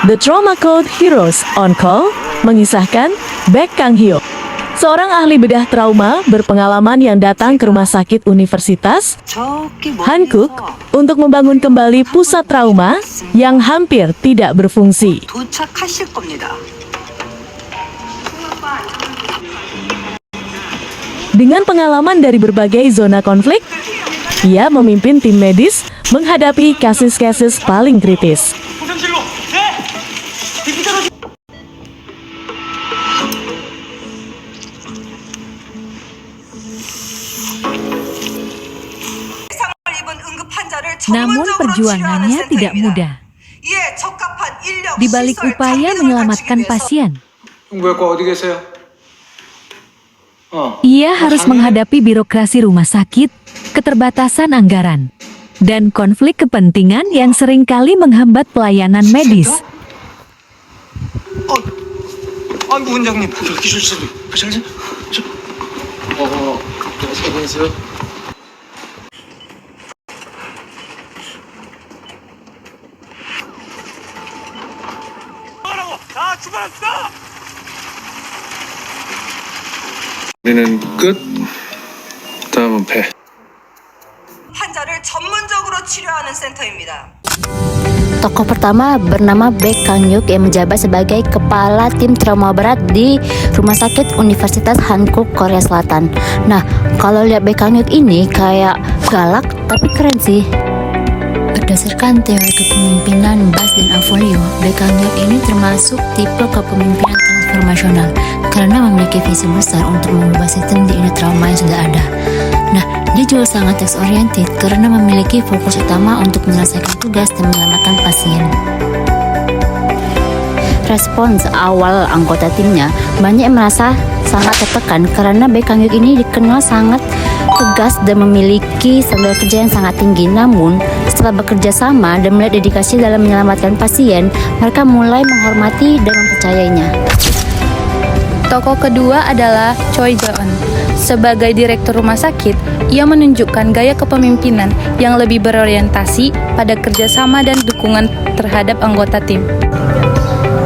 The Trauma Code Heroes on Call mengisahkan Baek Kang Hyuk, seorang ahli bedah trauma berpengalaman yang datang ke rumah sakit Universitas Hankuk untuk membangun kembali pusat trauma yang hampir tidak berfungsi. 도착하실 겁니다. Dengan pengalaman dari berbagai zona konflik, ia memimpin tim medis menghadapi kasus-kasus paling kritis. Namun perjuangannya tidak mudah. Di balik upaya menyelamatkan pasien, ia harus menghadapi birokrasi rumah sakit, keterbatasan anggaran, dan konflik kepentingan yang seringkali menghambat pelayanan medis. 원장님, 기술실도 괜찮으세요? 안녕하세요. 다 출발합시다. 우리는 끝. 다음은 배. 환자를 전문적으로 치료하는 센터입니다. Tokoh pertama bernama Baek Kang Hyuk yang menjabat sebagai kepala tim trauma berat di Rumah Sakit Universitas Hankuk, Korea Selatan. Nah, kalau lihat Baek Kang Hyuk ini kayak galak tapi keren sih. Berdasarkan teori kepemimpinan Bas dan Avolio, Baek Kang Hyuk ini termasuk tipe kepemimpinan transformasional karena memiliki visi besar untuk mengubah sistem di unit trauma yang sudah ada. Nah, dia juga sangat task-oriented karena memiliki fokus utama untuk menyelesaikan tugas dan menyelamatkan pasien. Respons awal anggota timnya, banyak yang merasa sangat tertekan karena Baek Kang Hyuk ini dikenal sangat tegas dan memiliki standar kerja yang sangat tinggi. Namun, setelah bekerja sama dan melihat dedikasi dalam menyelamatkan pasien, mereka mulai menghormati dan mempercayainya. Tokoh kedua adalah Choi Jae-eun. Sebagai direktur rumah sakit, ia menunjukkan gaya kepemimpinan yang lebih berorientasi pada kerjasama dan dukungan terhadap anggota tim.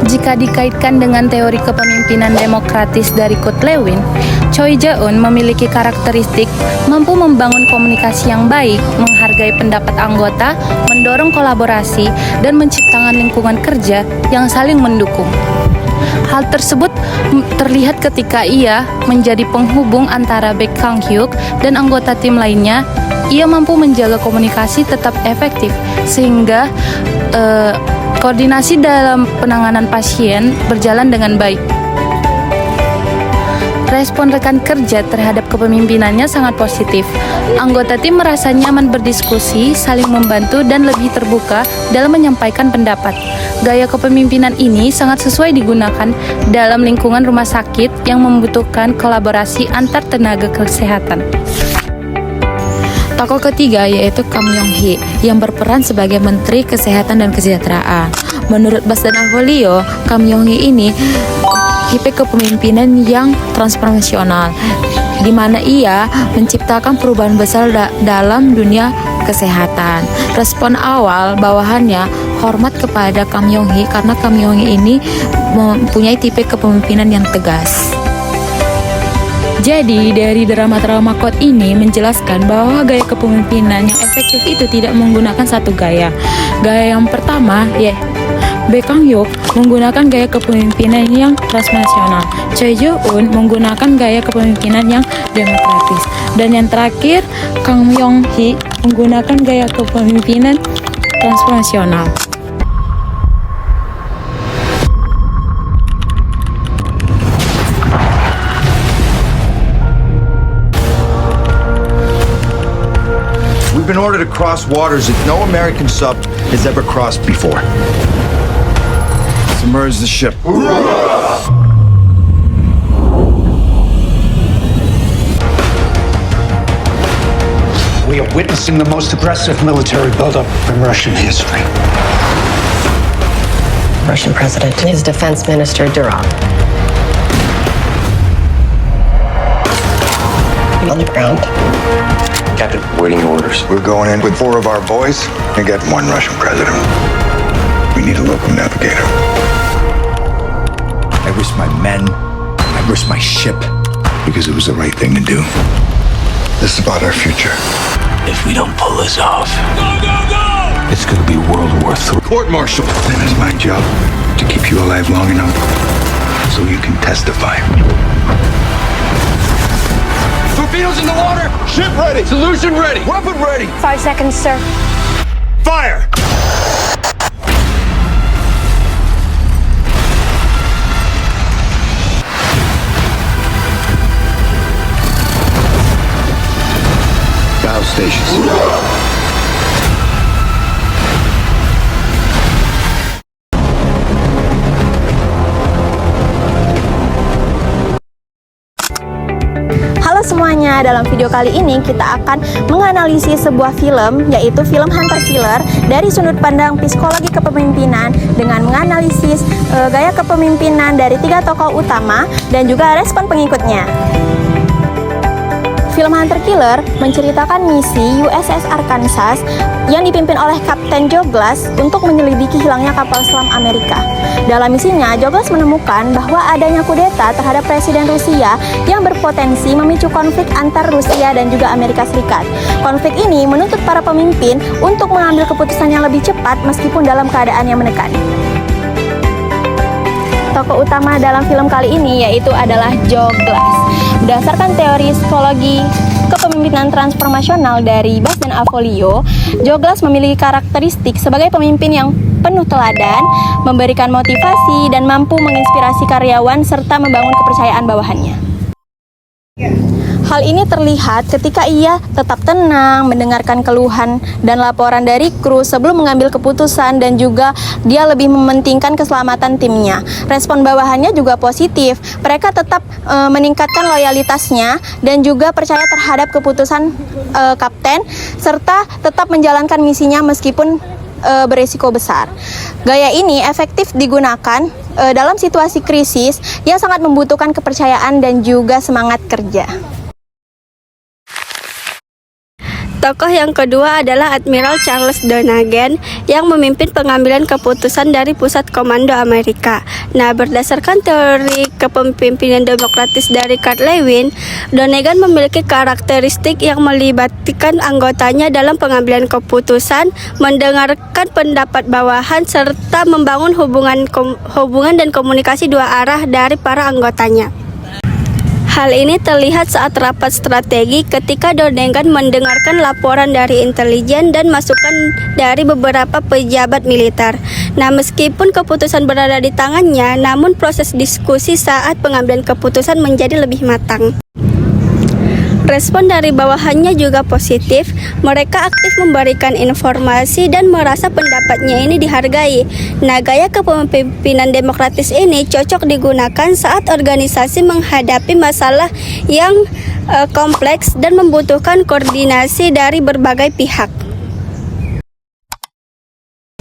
Jika dikaitkan dengan teori kepemimpinan demokratis dari Kurt Lewin, Choi Jae-eun memiliki karakteristik mampu membangun komunikasi yang baik, menghargai pendapat anggota, mendorong kolaborasi, dan menciptakan lingkungan kerja yang saling mendukung. Hal tersebut terlihat ketika ia menjadi penghubung antara Baek Kang Hyuk dan anggota tim lainnya. Ia mampu menjaga komunikasi tetap efektif sehingga koordinasi dalam penanganan pasien berjalan dengan baik. Respon rekan kerja terhadap kepemimpinannya sangat positif. Anggota tim merasa nyaman berdiskusi, saling membantu, dan lebih terbuka dalam menyampaikan pendapat. Gaya kepemimpinan ini sangat sesuai digunakan dalam lingkungan rumah sakit yang membutuhkan kolaborasi antar tenaga kesehatan. Tokoh ketiga yaitu Kam Yong-hee yang berperan sebagai Menteri Kesehatan dan Kesejahteraan. Menurut Bas dan Avolio, Kam Yong-hee ini tipe kepemimpinan yang transformasional, di mana ia menciptakan perubahan besar dalam dunia kesehatan. Respon awal bawahannya hormat kepada Kam Yong-hee karena Kam Yong-hee ini mempunyai tipe kepemimpinan yang tegas. Jadi, dari drama Trauma Code ini menjelaskan bahwa gaya kepemimpinan yang efektif itu tidak menggunakan satu gaya. Gaya yang pertama, Baek Kang Hyuk menggunakan gaya kepemimpinan yang transnasional. Choi Jae-eun menggunakan gaya kepemimpinan yang demokratis. Dan yang terakhir, Kam Yong-hee menggunakan gaya kepemimpinan transnasional. We've been ordered to cross waters that no American sub has ever crossed before. Submerge the ship. We are witnessing the most aggressive military buildup in Russian history. Russian President, his Defense Minister Durov. On the ground. Captain, waiting orders. We're going in with 4 of our boys and get 1 Russian president. We need a local navigator. I risked my men. I risked my ship because it was the right thing to do. This is about our future. If we don't pull this off, It's gonna be World War III. Court-martial. Then it's my job to keep you alive long enough so you can testify. Torpedoes in the water! Ship ready! Solution ready! Weapon ready! 5 seconds, sir. Fire! Bow stations. Halo semuanya, dalam video kali ini kita akan menganalisis sebuah film, yaitu film Hunter Killer dari sudut pandang psikologi kepemimpinan dengan menganalisis gaya kepemimpinan dari 3 tokoh utama dan juga respon pengikutnya. Film Hunter Killer menceritakan misi USS Arkansas yang dipimpin oleh Kapten Joe Glass untuk menyelidiki hilangnya kapal selam Amerika. Dalam misinya, Joe Glass menemukan bahwa adanya kudeta terhadap Presiden Rusia yang berpotensi memicu konflik antar Rusia dan juga Amerika Serikat. Konflik ini menuntut para pemimpin untuk mengambil keputusan yang lebih cepat meskipun dalam keadaan yang menekan. Tokoh utama dalam film kali ini yaitu adalah Joe Glass. Berdasarkan teori psikologi kepemimpinan transformasional dari Bass dan Avolio, Joe Glass memiliki karakteristik sebagai pemimpin yang penuh teladan, memberikan motivasi, dan mampu menginspirasi karyawan serta membangun kepercayaan bawahannya. Hal ini terlihat ketika ia tetap tenang, mendengarkan keluhan dan laporan dari kru sebelum mengambil keputusan, dan juga dia lebih mementingkan keselamatan timnya. Respon bawahannya juga positif, mereka tetap meningkatkan loyalitasnya dan juga percaya terhadap keputusan kapten, serta tetap menjalankan misinya meskipun beresiko besar. Gaya ini efektif digunakan dalam situasi krisis yang sangat membutuhkan kepercayaan dan juga semangat kerja. Tokoh yang kedua adalah Admiral Charles Donegan yang memimpin pengambilan keputusan dari Pusat Komando Amerika. Nah, berdasarkan teori kepemimpinan demokratis dari Carl Lewin, Donegan memiliki karakteristik yang melibatkan anggotanya dalam pengambilan keputusan, mendengarkan pendapat bawahan, serta membangun hubungan dan komunikasi dua arah dari para anggotanya. Hal ini terlihat saat rapat strategi ketika Donegan mendengarkan laporan dari intelijen dan masukan dari beberapa pejabat militer. Nah, meskipun keputusan berada di tangannya, namun proses diskusi saat pengambilan keputusan menjadi lebih matang. Respon dari bawahannya juga positif, mereka aktif memberikan informasi dan merasa pendapatnya ini dihargai. Nah, gaya kepemimpinan demokratis ini cocok digunakan saat organisasi menghadapi masalah yang kompleks dan membutuhkan koordinasi dari berbagai pihak.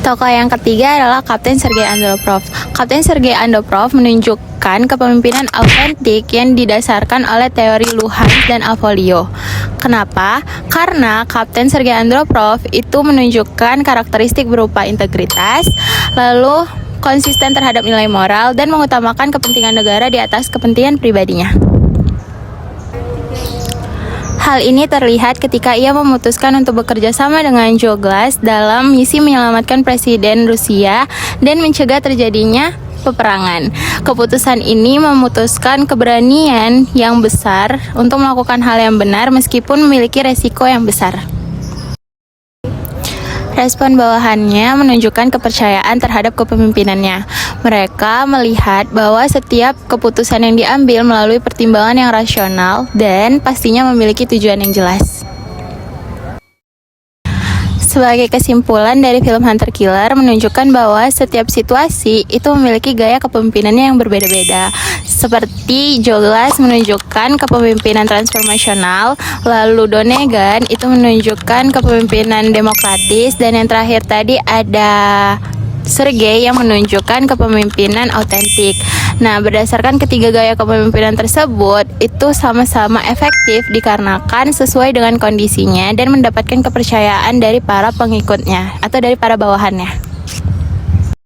Tokoh yang ketiga adalah Kapten Sergei Andropov. Kapten Sergei Andropov menunjukkan kepemimpinan autentik yang didasarkan oleh teori Luhans dan Avolio. Kenapa? Karena Kapten Sergei Andropov itu menunjukkan karakteristik berupa integritas, lalu konsisten terhadap nilai moral, dan mengutamakan kepentingan negara di atas kepentingan pribadinya. Hal ini terlihat ketika ia memutuskan untuk bekerja sama dengan Joe Glass dalam misi menyelamatkan Presiden Rusia dan mencegah terjadinya peperangan. Keputusan ini memutuskan keberanian yang besar untuk melakukan hal yang benar meskipun memiliki resiko yang besar. Respon bawahannya menunjukkan kepercayaan terhadap kepemimpinannya. Mereka melihat bahwa setiap keputusan yang diambil melalui pertimbangan yang rasional dan pastinya memiliki tujuan yang jelas. Sebagai kesimpulan dari film Hunter Killer menunjukkan bahwa setiap situasi itu memiliki gaya kepemimpinannya yang berbeda-beda. Seperti Joe Glass menunjukkan kepemimpinan transformasional, lalu Donegan itu menunjukkan kepemimpinan demokratis, dan yang terakhir tadi ada Sergei yang menunjukkan kepemimpinan autentik. Nah, berdasarkan ketiga gaya kepemimpinan tersebut, itu sama-sama efektif dikarenakan sesuai dengan kondisinya dan mendapatkan kepercayaan dari para pengikutnya atau dari para bawahannya.